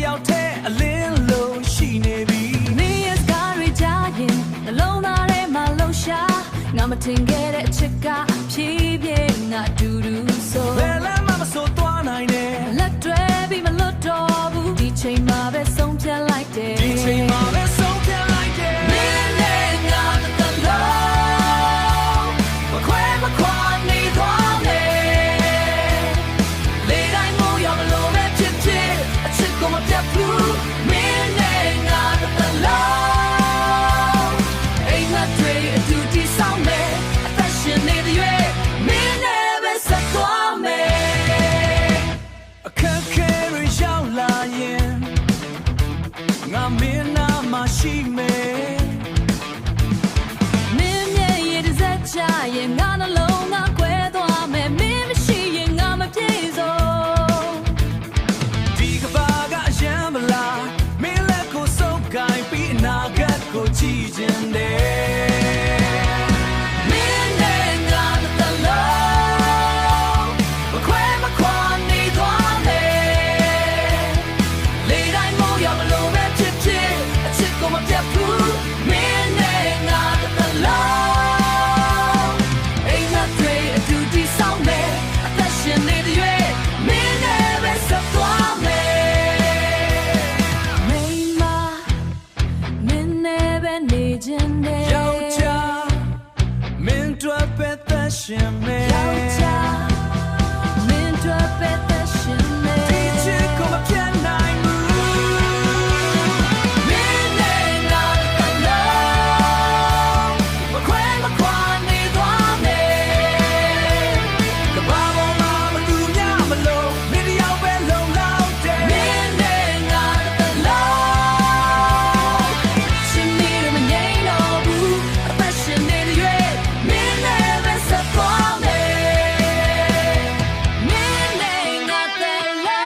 ယောက်ထဲအလင်းလုံးရှိနေပြီနေရစကားတွေကြားရင်နှလုံးသားထဲမှာလှုပ်ရှားငါမထင်ခဲ့တဲ့အချက်ကဖြည်းဖြည်းငါတူတူဆိုဘယ်လမ်းမှမဆိုသွားနိုင်နဲ့လက်တွဲပြီးမလွတ်တော့ဘူးဒီချိန်မှာပဲဆုံးဖြတ်လိုက်တယ်ဒီချိန်မှာပဲဆုံးဖြတ်လိုက်တယ်မင်းနဲ့ငါတလုံးမခွဲမခွာနေသွားမယ်လေတိုင်းမို့ရမလို့ပဲဖြစ်ဖြစ်အချစ်ကိုမပြတ်ဘူးမင်းနဲ့ငါတလုံးအိမ်ငါတွေအတူတည်ဆောင်မယ်အသက်ရှင်နေတဲ့ရွေးမင်းနဲ့ပဲဆက်သွားမယ်အခက်ခဲတွေရောက်လာရင်ငါမင်းနာမရှိမယ်မင်းရဲ့ရည်တစ်စက်ချရင်ငါနှလုံးသားကွဲသွားမယ်မင်းမရှိရင်ငါမပြေဆုံးဒီကဘာကအယံမလားမင်းလက်ကိုစုပ်ကိုင်ပြီးအနာဂတ်ကိုကြည့်ခြင်းတယ်